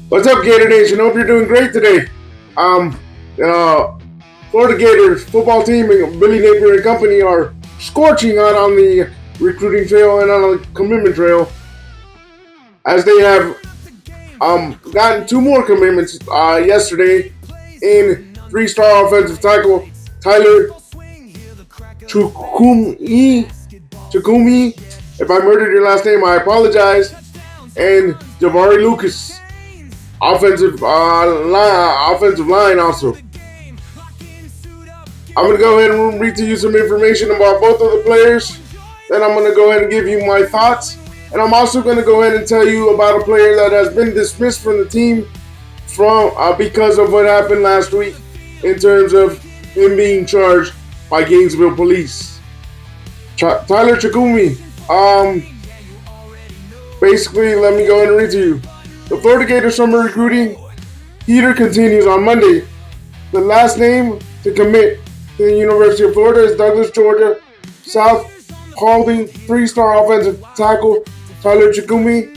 What's up, Gator Nation? Hope you're doing great today. Um, uh, Florida Gators football team and Billy Napier and company are scorching hot on the recruiting trail and on the commitment trail, as they have gotten two more commitments yesterday in three-star offensive tackle Tyler Chukumi. If I murdered your last name, I apologize. And Javari Lucas, offensive line also. I'm going to go ahead and read to you some information about both of the players. Then I'm going to go ahead and give you my thoughts. And I'm also going to go ahead and tell you about a player that has been dismissed from the team because of what happened last week in terms of him being charged by Gainesville police. Tyler Chukumi. Basically, let me go ahead and read to you. The Florida Gators summer recruiting heater continues on Monday. The last name to commit to the University of Florida is Douglas, Georgia, South Paulding three-star offensive tackle Tyler Chukumi.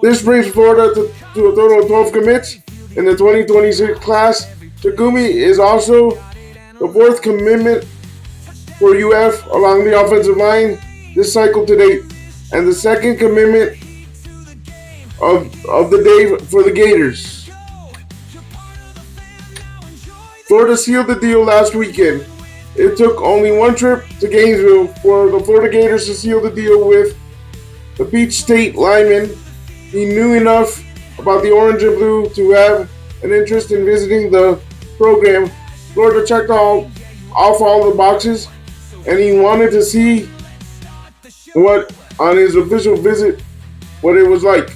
This brings Florida to a total of 12 commits in the 2026 class. Chukumi is also the fourth commitment for UF along the offensive line this cycle to date, and the second commitment of the day for the Gators. Florida sealed the deal last weekend. It took only one trip to Gainesville for the Florida Gators to seal the deal with the Peach State lineman. He knew enough about the orange and blue to have an interest in visiting the program. Florida checked off all the boxes, and he wanted to see what on his official visit what it was like.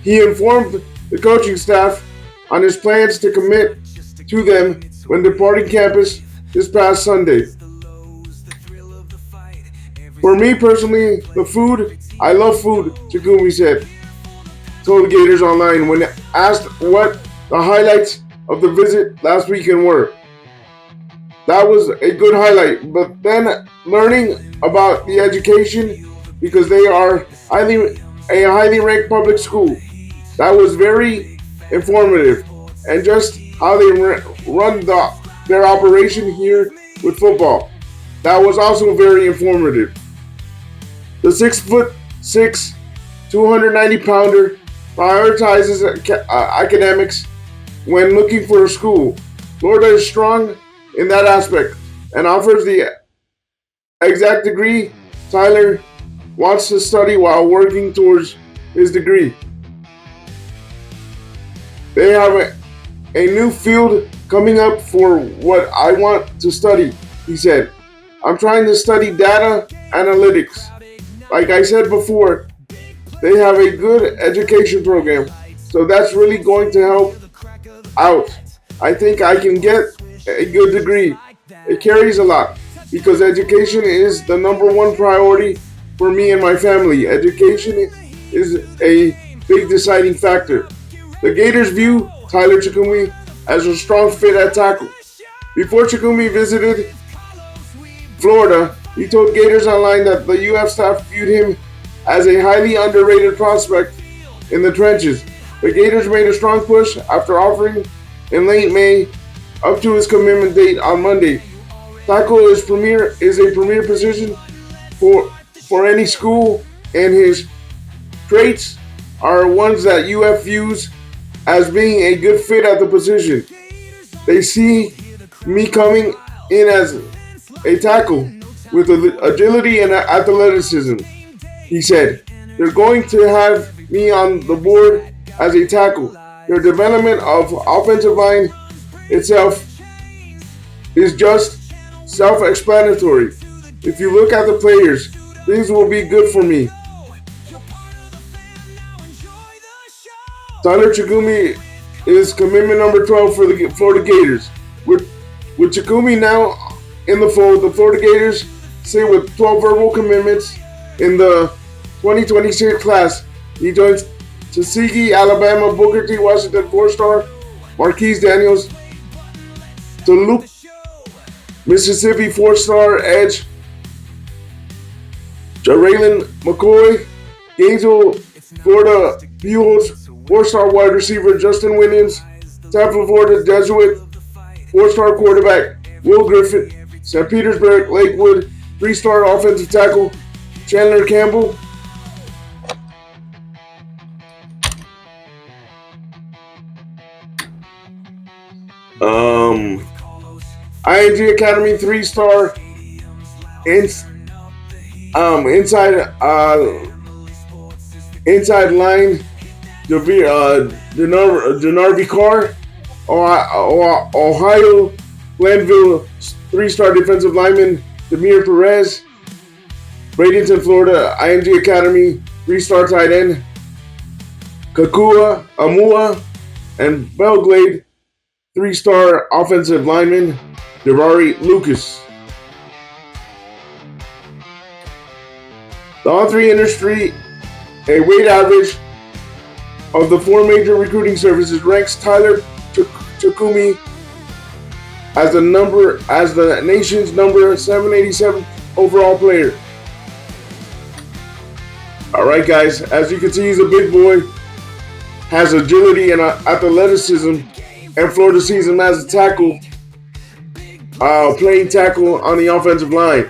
He informed the coaching staff on his plans to commit to them when departing campus this past Sunday. For me personally, I love food, Chukumi said, told the Gators Online when asked what the highlights of the visit last weekend were. That was a good highlight, but then learning about the education, because they are a highly ranked public school. That was very informative, and just how they run their operation here with football. That was also very informative. The 6'6", 290-pounder prioritizes academics when looking for a school. Florida is strong in that aspect and offers the exact degree Tyler wants to study while working towards his degree. They have a new field coming up for what I want to study, he said. I'm trying to study data analytics. Like I said before, they have a good education program, so that's really going to help out. I think I can get a good degree. It carries a lot because education is the number one priority for me and my family. Education is a big deciding factor. The Gators view Tyler Chukumi as a strong fit at tackle. Before Chukumi visited Florida, he told Gators Online that the UF staff viewed him as a highly underrated prospect in the trenches. The Gators made a strong push after offering in late May up to his commitment date on Monday. Tackle is a premier position for any school, and his traits are ones that UF views as being a good fit at the position. They see me coming in as a tackle with agility and athleticism, he said. They're going to have me on the board as a tackle. Their development of offensive line itself is just self-explanatory. If you look at the players, things will be good for me. Tyler Chukumi is commitment number 12 for the Florida Gators. With Chukumi now in the fold, the Florida Gators sit with 12 verbal commitments in the 2026 class. He joins Tuskegee, Alabama, Booker T. Washington, 4-star, Marquise Daniels, Duluth, Mississippi, 4-star edge, Jaraylin McCoy, Gainesville, Florida Buell's 4-star wide receiver Justin Williams, Tampa, Florida Jesuit, 4-star quarterback Will Griffin, St. Petersburg Lakewood, 3-star offensive tackle Chandler Campbell, ING Academy 3-star inside line Denarvi Carr, Ohio Glenville 3-star defensive lineman Demir Perez, Bradenton, Florida IMG Academy 3-star tight end Kakua Amua, and Belgrade 3-star offensive lineman Javari Lucas. The On3 industry, a weight average of the 4 major recruiting services, ranks Tyler Chukumi as the nation's number 787 overall player. Alright guys, as you can see, he's a big boy, has agility and athleticism, and Florida sees him as a tackle, playing tackle on the offensive line.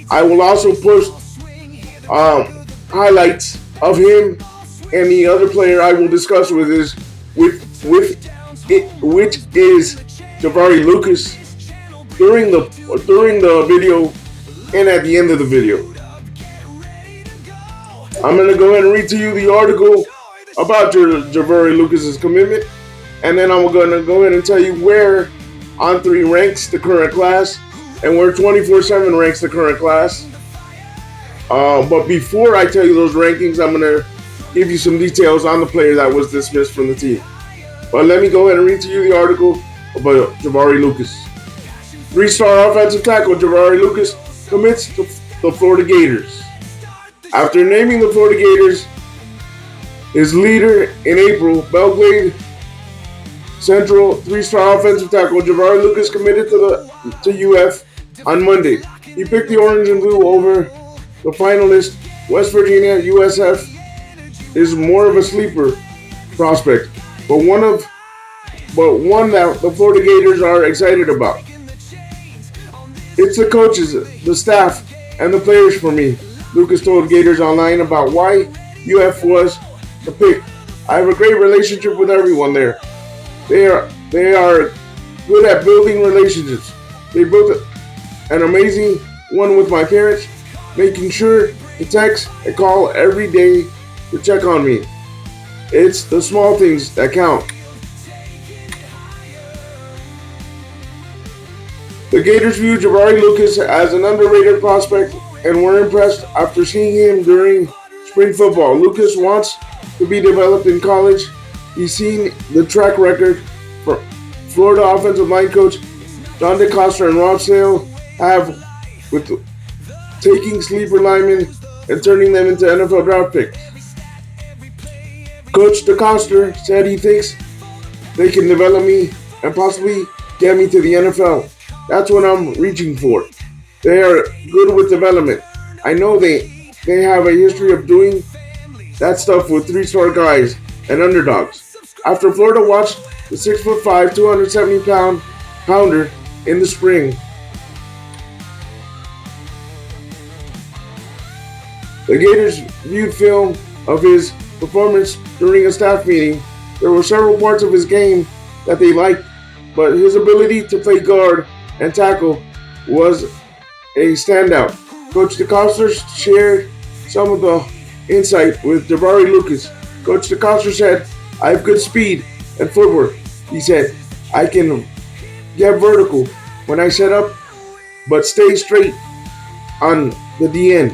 I will also post highlights of him, and the other player I will discuss which is Javari Lucas during the video and at the end of the video. I'm going to go ahead and read to you the article about Javari Lucas's commitment, and then I'm going to go ahead and tell you where On3 ranks the current class and where 24/7 ranks the current class. But before I tell you those rankings, I'm going to give you some details on the player that was dismissed from the team. But let me go ahead and read to you the article about Javari Lucas. 3-star offensive tackle Javari Lucas commits to the Florida Gators. After naming the Florida Gators his leader in April, Belgrade Central 3-star offensive tackle Javari Lucas committed to UF on Monday. He picked the orange and blue over the finalist West Virginia. USF is more of a sleeper prospect, but one that the Florida Gators are excited about. It's the coaches, the staff, and the players for me, Lucas told Gators Online about why UF was the pick. I have a great relationship with everyone there. They are good at building relationships. They built an amazing one with my parents, making sure to text and call every day to check on me. It's the small things that count. The Gators view Javari Lucas as an underrated prospect and were impressed after seeing him during spring football. Lucas wants to be developed in college. He's seen the track record for Florida offensive line coach Don DeCosta and Rob Sale have with taking sleeper linemen and turning them into NFL draft picks. Coach DeCosta said he thinks they can develop me and possibly get me to the NFL. That's what I'm reaching for. They are good with development. I know they have a history of doing that stuff with 3-star guys and underdogs. After Florida watched the 6'5", 270-pounder in the spring, the Gators viewed film of his performance during a staff meeting. There were several parts of his game that they liked, but his ability to play guard and tackle was a standout. Coach DeCosta shared some of the insight with Javari Lucas. Coach DeCosta said, I have good speed and footwork. He said, I can get vertical when I set up, but stay straight on the D end.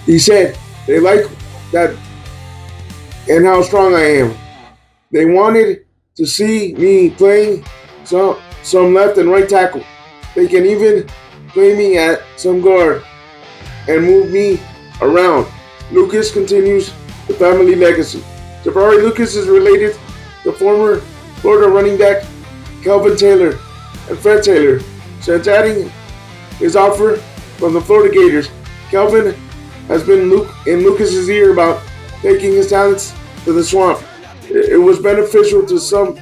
He said, they like that and how strong I am. They wanted to see me playing some left and right tackle. They can even play me at some guard and move me around. Lucas continues the family legacy. Javari Lucas is related to former Florida running back Kelvin Taylor and Fred Taylor. Since adding his offer from the Florida Gators, Kelvin has been in Lucas's ear about taking his talents to the swamp. It was beneficial to some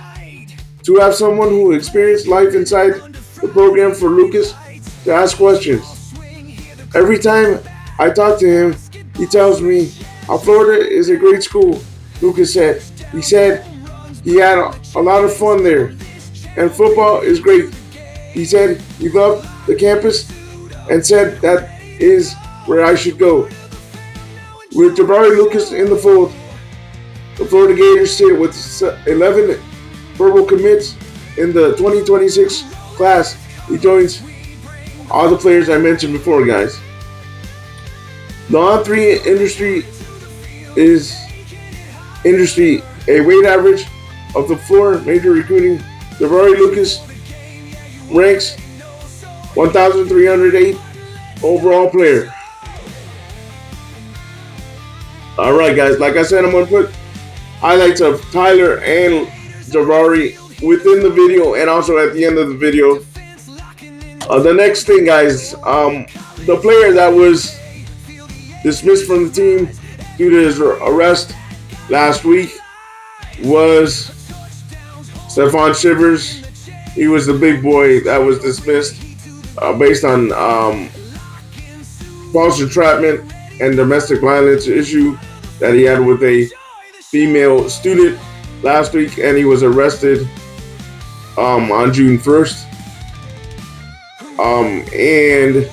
to have someone who experienced life inside the program for Lucas to ask questions. Every time I talk to him, he tells me how Florida is a great school, Lucas said. He said he had a lot of fun there, and football is great. He said he loved the campus and said that is where I should go. With Jabari Lucas in the fold, the Florida Gators sit with 11 verbal commits in the 2026 class. He joins all the players I mentioned before, guys. The on-3 industry, a weight average of the floor major recruiting. Jabari Lucas ranks 1,308 overall player. All right, guys. Like I said, I'm gonna put highlights of Tyler and Jabari within the video and also at the end of the video. The next thing, guys, the player that was dismissed from the team due to his arrest last week was Stephon Shivers. He was the big boy that was dismissed based on false entrapment and domestic violence issue that he had with a female student last week, and he was arrested on June 1st. And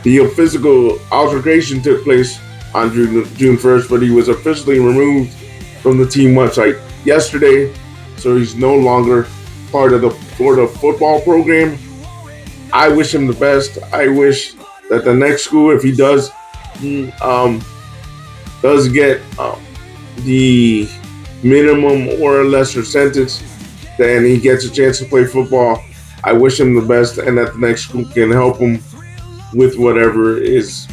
the physical altercation took place on June 1st, but he was officially removed from the team website yesterday, so he's no longer part of the Florida football program. I wish him the best. I wish that the next school, if he does get the minimum or a lesser sentence, then he gets a chance to play football. I wish him the best, and that the next school can help him with whatever is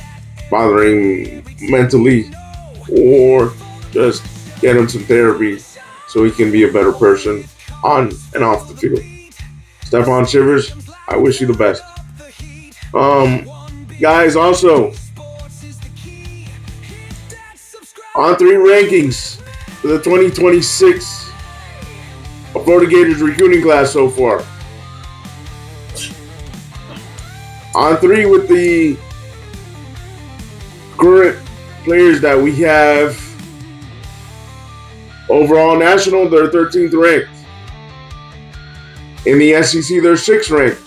bothering him mentally, or just get him some therapy so he can be a better person on and off the field. Stephon Shivers, I wish you the best. Guys, also on 3 rankings for the 2026 Florida Gators recruiting class so far. On 3 with the current players that we have. Overall national, they're 13th ranked. In the SEC, they're 6th ranked.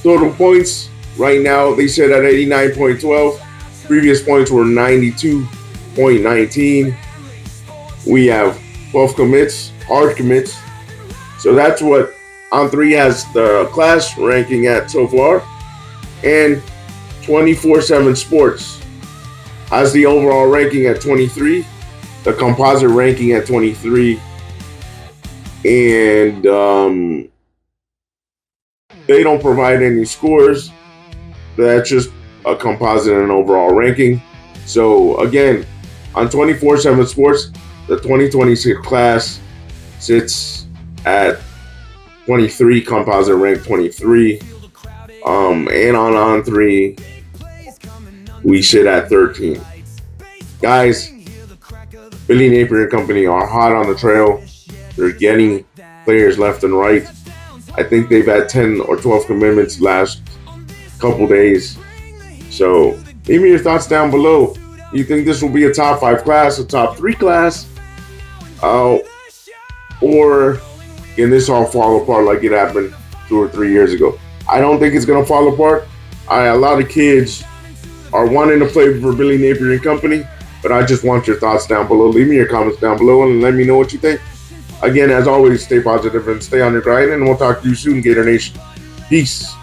Total points right now, they sit at 89.12. Previous points were 92.19. We have 12 commits, hard commits. So that's what On 3 has the class ranking at so far. And 24/7 Sports has the overall ranking at 23, the composite ranking at 23, and they don't provide any scores. That's just a composite and overall ranking. So again, on 24/7 Sports, the 2026 class sits at 23, composite rank 23. And on 3, we sit at 13. Guys, Billy Napier and company are hot on the trail. They're getting players left and right. I think they've had 10 or 12 commitments last couple days. So leave me your thoughts down below. Do you think this will be a top 5 class, a top 3 class? Or can this all fall apart like it happened 2 or 3 years ago? I don't think it's going to fall apart. A lot of kids are wanting to play for Billy Napier and company, but I just want your thoughts down below. Leave me your comments down below and let me know what you think. Again, as always, stay positive and stay on your grind, and we'll talk to you soon, Gator Nation. Peace.